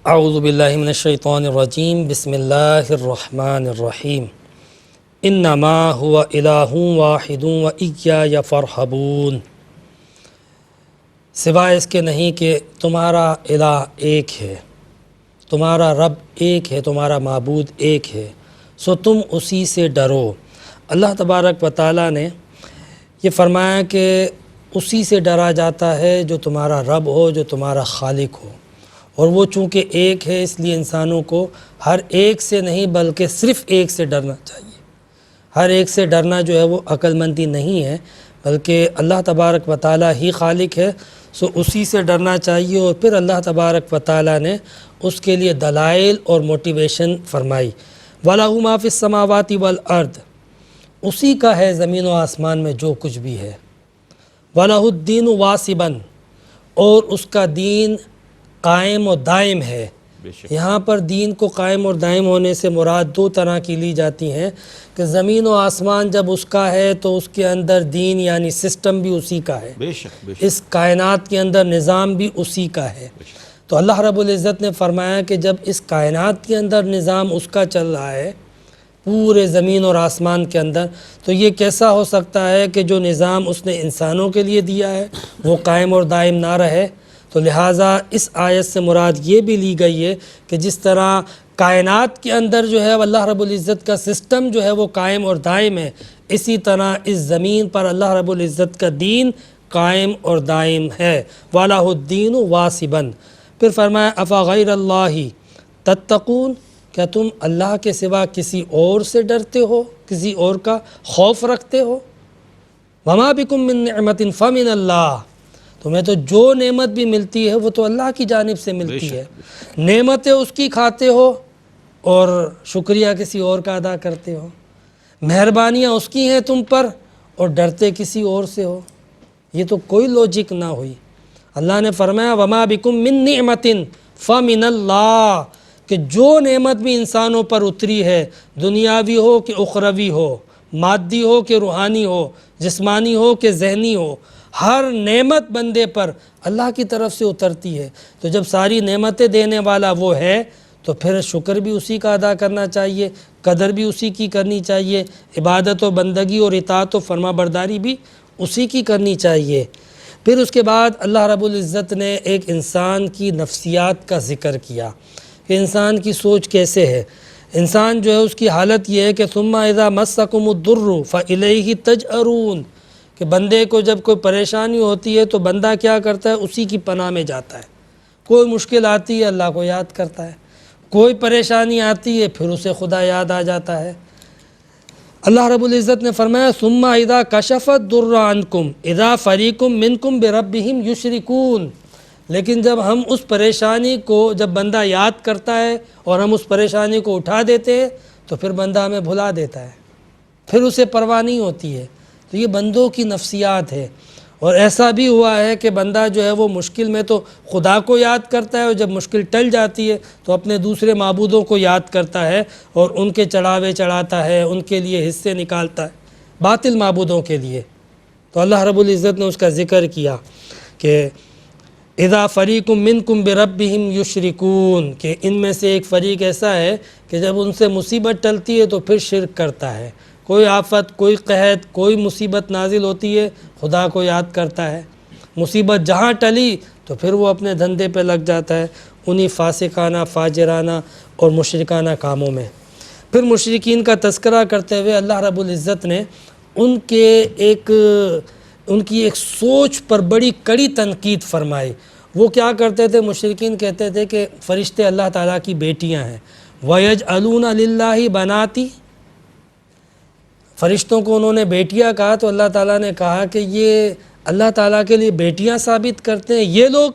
اعوذ باللہ من الشیطان الرجیم بسم اللہ الرحمن الرحیم انما هو الہ واحد وایای فارہبون، سوائے اس کے نہیں کہ تمہارا الہ ایک ہے، تمہارا رب ایک ہے، تمہارا معبود ایک ہے، سو تم اسی سے ڈرو۔ اللہ تبارک و تعالیٰ نے یہ فرمایا کہ اسی سے ڈرا جاتا ہے جو تمہارا رب ہو، جو تمہارا خالق ہو، اور وہ چونکہ ایک ہے اس لیے انسانوں کو ہر ایک سے نہیں بلکہ صرف ایک سے ڈرنا چاہیے۔ ہر ایک سے ڈرنا جو ہے وہ عقل مندی نہیں ہے، بلکہ اللہ تبارک و تعالیٰ ہی خالق ہے، سو اسی سے ڈرنا چاہیے۔ اور پھر اللہ تبارک و تعالیٰ نے اس کے لیے دلائل اور موٹیویشن فرمائی۔ وَلَهُ مَا فِي السَّمَاوَاتِ وَالْأَرْضِ، اسی کا ہے زمین و آسمان میں جو کچھ بھی ہے۔ وَلَهُ الدِّينُ وَاصِبًا، اور اس کا دین قائم و دائم ہے۔ یہاں پر دین کو قائم اور دائم ہونے سے مراد دو طرح کی لی جاتی ہیں کہ زمین و آسمان جب اس کا ہے تو اس کے اندر دین یعنی سسٹم بھی اسی کا ہے، اس کائنات کے اندر نظام بھی اسی کا ہے۔ تو اللہ رب العزت نے فرمایا کہ جب اس کائنات کے اندر نظام اس کا چل رہا ہے، پورے زمین اور آسمان کے اندر، تو یہ کیسا ہو سکتا ہے کہ جو نظام اس نے انسانوں کے لیے دیا ہے وہ قائم اور دائم نہ رہے؟ تو لہٰذا اس آیت سے مراد یہ بھی لی گئی ہے کہ جس طرح کائنات کے اندر جو ہے اللہ رب العزت کا سسٹم جو ہے وہ قائم اور دائم ہے، اسی طرح اس زمین پر اللہ رب العزت کا دین قائم اور دائم ہے۔ وَلَهُ الدِّينُ وَاصِبًا، پھر فرمایا أَفَغَيْرَ اللَّهِ تَتَّقُونَ، کیا تم اللہ کے سوا کسی اور سے ڈرتے ہو، کسی اور کا خوف رکھتے ہو؟ وَمَا بِكُم مِّن نِعْمَةٍ فَمِنَ اللَّهِ، تمہیں تو جو نعمت بھی ملتی ہے وہ تو اللہ کی جانب سے ملتی ہے، نعمتیں اس کی کھاتے ہو اور شکریہ کسی اور کا ادا کرتے ہو، مہربانیاں اس کی ہیں تم پر اور ڈرتے کسی اور سے ہو، یہ تو کوئی لوجک نہ ہوئی۔ اللہ نے فرمایا وَمَا بِكُم مِّن نِعْمَةٍ فَمِنَ اللَّهِ، کہ جو نعمت بھی انسانوں پر اتری ہے، دنیاوی ہو کہ اخروی ہو، مادی ہو کہ روحانی ہو، جسمانی ہو کہ ذہنی ہو، ہر نعمت بندے پر اللہ کی طرف سے اترتی ہے۔ تو جب ساری نعمتیں دینے والا وہ ہے تو پھر شکر بھی اسی کا ادا کرنا چاہیے، قدر بھی اسی کی کرنی چاہیے، عبادت و بندگی اور اطاعت و فرما برداری بھی اسی کی کرنی چاہیے۔ پھر اس کے بعد اللہ رب العزت نے ایک انسان کی نفسیات کا ذکر کیا کہ انسان کی سوچ کیسے ہے۔ انسان جو ہے اس کی حالت یہ ہے کہ ثم اذا مسکم الضر فالیہ تجأرون، کہ بندے کو جب کوئی پریشانی ہوتی ہے تو بندہ کیا کرتا ہے، اسی کی پناہ میں جاتا ہے۔ کوئی مشکل آتی ہے اللہ کو یاد کرتا ہے، کوئی پریشانی آتی ہے پھر اسے خدا یاد آ جاتا ہے۔ اللہ رب العزت نے فرمایا ثم اذا کشف الضر عنکم اذا فریق منکم بربہم یشرکون، لیکن جب ہم اس پریشانی کو جب بندہ یاد کرتا ہے اور ہم اس پریشانی کو اٹھا دیتے ہیں تو پھر بندہ ہمیں بھلا دیتا ہے، پھر اسے پرواہ نہیں ہوتی ہے۔ تو یہ بندوں کی نفسیات ہے، اور ایسا بھی ہوا ہے کہ بندہ جو ہے وہ مشکل میں تو خدا کو یاد کرتا ہے، اور جب مشکل ٹل جاتی ہے تو اپنے دوسرے معبودوں کو یاد کرتا ہے اور ان کے چڑھاوے چڑھاتا ہے، ان کے لیے حصے نکالتا ہے، باطل معبودوں کے لیے۔ تو اللہ رب العزت نے اس کا ذکر کیا کہ اذا فریق منکم بربہم یشرکون، کہ ان میں سے ایک فریق ایسا ہے کہ جب ان سے مصیبت ٹلتی ہے تو پھر شرک کرتا ہے، کوئی آفت، کوئی قحط، کوئی مصیبت نازل ہوتی ہے خدا کو یاد کرتا ہے، مصیبت جہاں ٹلی تو پھر وہ اپنے دھندے پہ لگ جاتا ہے، انہی فاسقانہ، فاجرانہ اور مشرکانہ کاموں میں۔ پھر مشرکین کا تذکرہ کرتے ہوئے اللہ رب العزت نے ان کی ایک سوچ پر بڑی کڑی تنقید فرمائی۔ وہ کیا کرتے تھے؟ مشرکین کہتے تھے کہ فرشتے اللہ تعالیٰ کی بیٹیاں ہیں، وَيَجْعَلُونَ لِلَّهِ بَنَاتِ، فرشتوں کو انہوں نے بیٹیاں کہا تو اللہ تعالیٰ نے کہا کہ یہ اللہ تعالیٰ کے لیے بیٹیاں ثابت کرتے ہیں یہ لوگ۔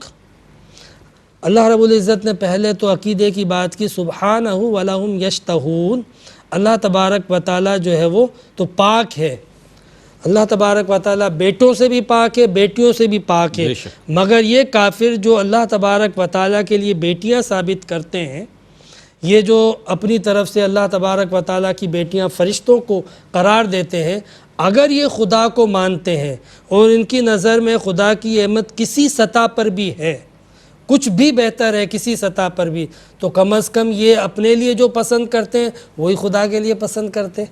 اللہ رب العزت نے پہلے تو عقیدے کی بات کی، سبحانہ وَلَهُمْ يَشْتَهُونَ، اللہ تبارک و تعالیٰ جو ہے وہ تو پاک ہے، اللہ تبارک و تعالیٰ بیٹوں سے بھی پاک ہے، بیٹیوں سے بھی پاک ہے، مگر یہ کافر جو اللہ تبارک و تعالیٰ کے لیے بیٹیاں ثابت کرتے ہیں، یہ جو اپنی طرف سے اللہ تبارک و تعالیٰ کی بیٹیاں فرشتوں کو قرار دیتے ہیں، اگر یہ خدا کو مانتے ہیں اور ان کی نظر میں خدا کی اہمیت کسی سطح پر بھی ہے، کچھ بھی بہتر ہے کسی سطح پر بھی، تو کم از کم یہ اپنے لیے جو پسند کرتے ہیں وہی خدا کے لیے پسند کرتے۔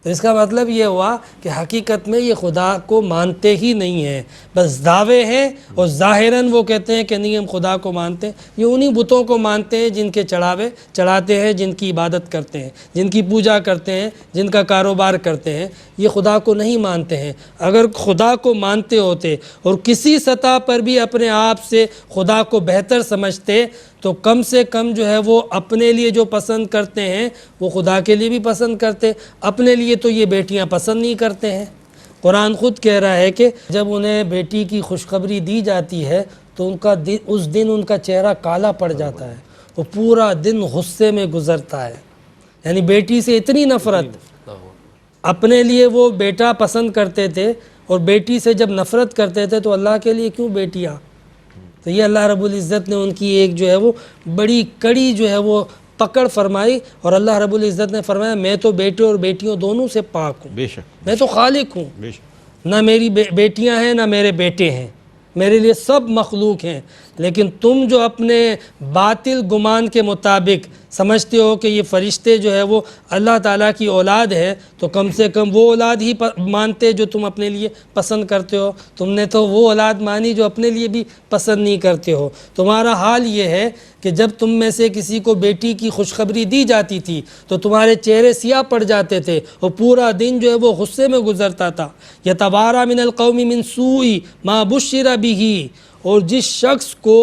تو اس کا مطلب یہ ہوا کہ حقیقت میں یہ خدا کو مانتے ہی نہیں ہیں، بس دعوے ہیں، اور ظاہراً وہ کہتے ہیں کہ نہیں ہم خدا کو مانتے ہیں۔ یہ انہی بتوں کو مانتے ہیں جن کے چڑھاوے چڑھاتے ہیں، جن کی عبادت کرتے ہیں، جن کی پوجا کرتے ہیں، جن کا کاروبار کرتے ہیں، یہ خدا کو نہیں مانتے ہیں۔ اگر خدا کو مانتے ہوتے اور کسی سطح پر بھی اپنے آپ سے خدا کو بہتر سمجھتے تو کم سے کم جو ہے وہ اپنے لیے جو پسند کرتے ہیں وہ خدا کے لیے بھی پسند کرتے۔ اپنے لیے تو یہ بیٹیاں پسند نہیں کرتے ہیں۔ قرآن خود کہہ رہا ہے کہ جب انہیں بیٹی کی خوشخبری دی جاتی ہے تو اس دن ان کا چہرہ کالا پڑ جاتا ہے، وہ پورا دن غصے میں گزرتا ہے۔ یعنی بیٹی سے اتنی نفرت، اپنے لیے وہ بیٹا پسند کرتے تھے اور بیٹی سے جب نفرت کرتے تھے تو اللہ کے لیے کیوں بیٹیاں؟ تو یہ اللہ رب العزت نے ان کی ایک جو ہے وہ بڑی کڑی جو ہے وہ پکڑ فرمائی، اور اللہ رب العزت نے فرمایا میں تو بیٹے اور بیٹیوں دونوں سے پاک ہوں، بے شک، میں تو خالق ہوں، بے شک، نہ میری بیٹیاں ہیں نہ میرے بیٹے ہیں، میرے لیے سب مخلوق ہیں۔ لیکن تم جو اپنے باطل گمان کے مطابق سمجھتے ہو کہ یہ فرشتے جو ہے وہ اللہ تعالیٰ کی اولاد ہے، تو کم سے کم وہ اولاد ہی مانتے جو تم اپنے لیے پسند کرتے ہو۔ تم نے تو وہ اولاد مانی جو اپنے لیے بھی پسند نہیں کرتے ہو۔ تمہارا حال یہ ہے کہ جب تم میں سے کسی کو بیٹی کی خوشخبری دی جاتی تھی تو تمہارے چہرے سیاہ پڑ جاتے تھے اور پورا دن جو ہے وہ غصے میں گزرتا تھا۔ یتوارا من القوم من سوء ما بشر به، اور جس شخص کو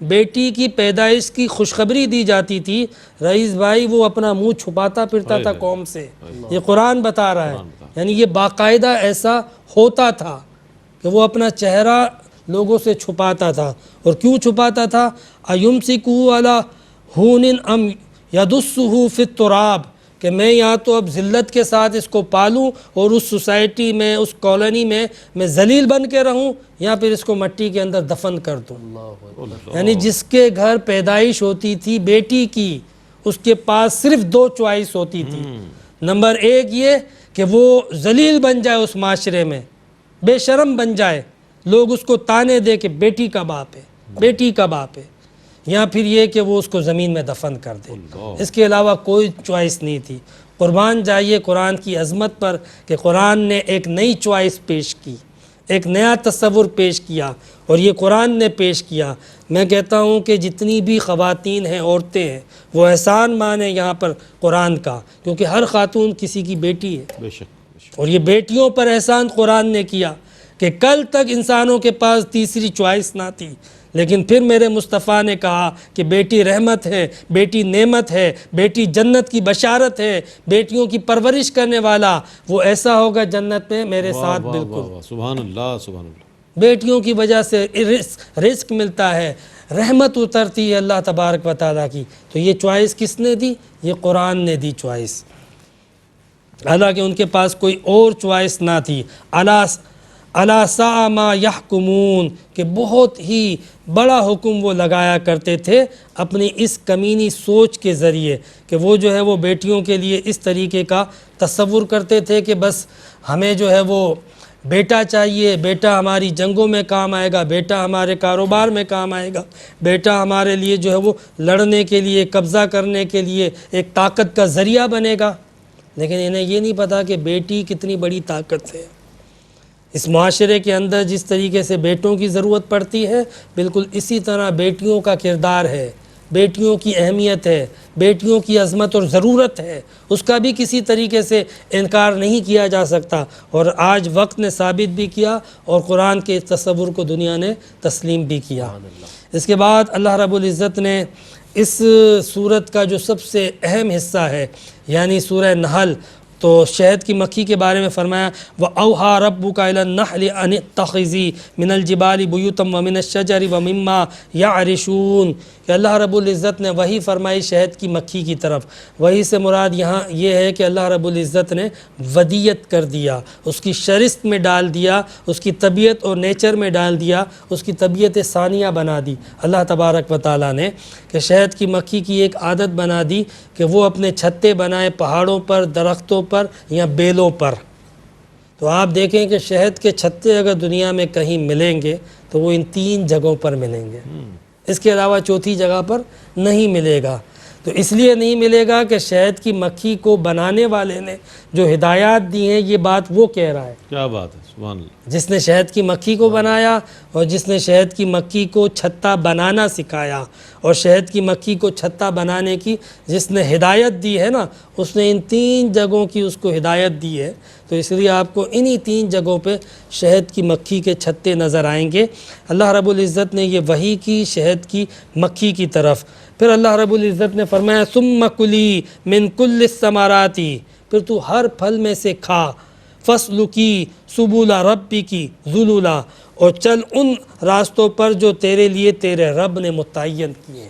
بیٹی کی پیدائش کی خوشخبری دی جاتی تھی رئیس بھائی وہ اپنا منہ چھپاتا پھرتا تھا قوم سے۔ یہ قرآن بتا رہا ہے، یعنی یہ باقاعدہ ایسا ہوتا تھا کہ وہ اپنا چہرہ لوگوں سے چھپاتا تھا۔ اور کیوں چھپاتا تھا؟ ایمسکہ علی ہون ام یدسہ فی التراب، کہ میں یا تو اب ذلت کے ساتھ اس کو پالوں اور اس سوسائٹی میں، اس کالونی میں ذلیل بن کے رہوں، یا پھر اس کو مٹی کے اندر دفن کر دوں۔ یعنی جس کے گھر پیدائش ہوتی تھی بیٹی کی، اس کے پاس صرف دو چوائس ہوتی تھی۔ نمبر ایک یہ کہ وہ ذلیل بن جائے اس معاشرے میں، بے شرم بن جائے، لوگ اس کو تانے دے کہ بیٹی کا باپ ہے، بیٹی کا باپ ہے، یا پھر یہ کہ وہ اس کو زمین میں دفن کر دے۔ اس کے علاوہ کوئی چوائس نہیں تھی۔ قربان جائیے قرآن کی عظمت پر کہ قرآن نے ایک نئی چوائس پیش کی، ایک نیا تصور پیش کیا، اور یہ قرآن نے پیش کیا۔ میں کہتا ہوں کہ جتنی بھی خواتین ہیں، عورتیں ہیں، وہ احسان مانیں یہاں پر قرآن کا، کیونکہ ہر خاتون کسی کی بیٹی ہے، بے شک، بے شک، اور یہ بیٹیوں پر احسان قرآن نے کیا کہ کل تک انسانوں کے پاس تیسری چوائس نہ تھی، لیکن پھر میرے مصطفیٰ نے کہا کہ بیٹی رحمت ہے، بیٹی نعمت ہے، بیٹی جنت کی بشارت ہے، بیٹیوں کی پرورش کرنے والا وہ ایسا ہوگا جنت میں میرے ساتھ واہ بالکل۔ واہ واہ، سبحان اللہ، سبحان اللہ۔ بیٹیوں کی وجہ سے رزق ملتا ہے، رحمت اترتی ہے اللہ تبارک و تعالیٰ کی۔ تو یہ چوائس کس نے دی؟ یہ قرآن نے دی چوائس، حالانکہ ان کے پاس کوئی اور چوائس نہ تھی۔ الا ساء ما یحکمون، کہ بہت ہی بڑا حکم وہ لگایا کرتے تھے اپنی اس کمینی سوچ کے ذریعے، کہ وہ جو ہے وہ بیٹیوں کے لیے اس طریقے کا تصور کرتے تھے کہ بس ہمیں جو ہے وہ بیٹا چاہیے، بیٹا ہماری جنگوں میں کام آئے گا، بیٹا ہمارے کاروبار میں کام آئے گا، بیٹا ہمارے لیے جو ہے وہ لڑنے کے لیے، قبضہ کرنے کے لیے ایک طاقت کا ذریعہ بنے گا۔ لیکن انہیں یہ نہیں پتا کہ بیٹی کتنی بڑی طاقت ہے۔ اس معاشرے کے اندر جس طریقے سے بیٹوں کی ضرورت پڑتی ہے، بالکل اسی طرح بیٹیوں کا کردار ہے، بیٹیوں کی اہمیت ہے، بیٹیوں کی عظمت اور ضرورت ہے، اس کا بھی کسی طریقے سے انکار نہیں کیا جا سکتا۔ اور آج وقت نے ثابت بھی کیا اور قرآن کے اس تصور کو دنیا نے تسلیم بھی کیا۔ اس کے بعد اللہ رب العزت نے اس سورت کا جو سب سے اہم حصہ ہے یعنی سورہ نحل، تو شہد کی مکھی کے بارے میں فرمایا وَأَوْحَىٰ رَبُّكَ إِلَى النَّحْلِ أَنِ اتَّخِذِي مِنَ الْجِبَالِ بُيُوتًا وَمِنَ الشَّجَرِ وَمِمَّا يَعْرِشُونَ، کہ اللہ رب العزت نے وہی فرمائی شہد کی مکھی کی طرف۔ وہی سے مراد یہاں یہ ہے کہ اللہ رب العزت نے ودیت کر دیا، اس کی شرست میں ڈال دیا، اس کی طبیعت اور نیچر میں ڈال دیا، اس کی طبیعت ثانیہ بنا دی اللہ تبارک و تعالیٰ نے، کہ شہد کی مکھی کی ایک عادت بنا دی کہ وہ اپنے چھتے بنائے پہاڑوں پر، درختوں پر یا بیلوں پر۔ تو آپ دیکھیں کہ شہد کے چھتے اگر دنیا میں کہیں ملیں گے تو وہ ان تین جگہوں پر ملیں گے۔ اس کے علاوہ چوتھی جگہ پر نہیں ملے گا۔ تو اس لیے نہیں ملے گا کہ شہد کی مکھی کو بنانے والے نے جو ہدایات دی ہیں یہ بات وہ کہہ رہا ہے، کیا بات ہے، سبحان اللہ۔ جس نے شہد کی مکھی کو بنایا اور جس نے شہد کی مکھی کو چھتا بنانا سکھایا اور شہد کی مکھی کو چھتا بنانے کی جس نے ہدایت دی ہے نا، اس نے ان 3 جگہوں کی اس کو ہدایت دی ہے۔ تو اس لیے آپ کو انہی 3 جگہوں پہ شہد کی مکھی کے چھتے نظر آئیں گے۔ اللہ رب العزت نے یہ وحی کی شہد کی مکھی کی طرف۔ پھر اللہ رب العزت نے فرمایا ثم کلی من کل الثمرات، پھر تو ہر پھل میں سے کھا، فسلکی سبل ربک ذللا، اور چل ان راستوں پر جو تیرے لیے تیرے رب نے متعین کیے ہیں۔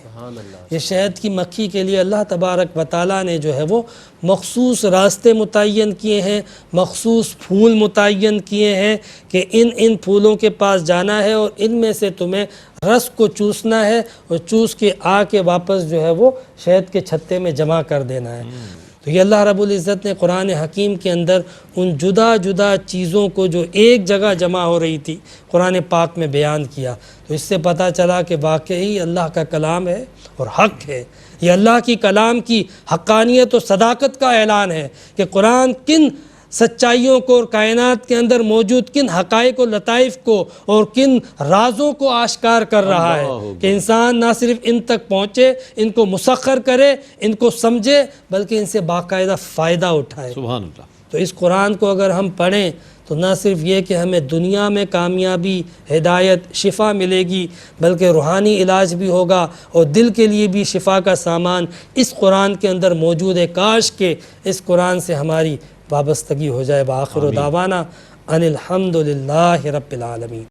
یہ شہد کی مکھی کے لیے اللہ تبارک و تعالیٰ نے جو ہے وہ مخصوص راستے متعین کیے ہیں، مخصوص پھول متعین کیے ہیں کہ ان پھولوں کے پاس جانا ہے اور ان میں سے تمہیں رس کو چوسنا ہے اور چوس کے آ کے واپس جو ہے وہ شہد کے چھتے میں جمع کر دینا ہے۔ تو یہ اللہ رب العزت نے قرآن حکیم کے اندر ان جدا جدا چیزوں کو جو ایک جگہ جمع ہو رہی تھی قرآن پاک میں بیان کیا۔ تو اس سے پتہ چلا کہ واقعی اللہ کا کلام ہے اور حق ہے۔ یہ اللہ کی کلام کی حقانیت و صداقت کا اعلان ہے کہ قرآن کن سچائیوں کو اور کائنات کے اندر موجود کن حقائق و لطائف کو اور کن رازوں کو آشکار کر رہا ہے کہ انسان نہ صرف ان تک پہنچے، ان کو مسخر کرے، ان کو سمجھے، بلکہ ان سے باقاعدہ فائدہ اٹھائے۔ سبحان اللہ۔ تو اس قرآن کو اگر ہم پڑھیں تو نہ صرف یہ کہ ہمیں دنیا میں کامیابی، ہدایت، شفا ملے گی، بلکہ روحانی علاج بھی ہوگا اور دل کے لیے بھی شفا کا سامان اس قرآن کے اندر موجود ہے۔ کاش کہ اس قرآن سے ہماری وابستگی ہو جائے۔ بآخر دعوانا ان الحمد للہ رب العالمین۔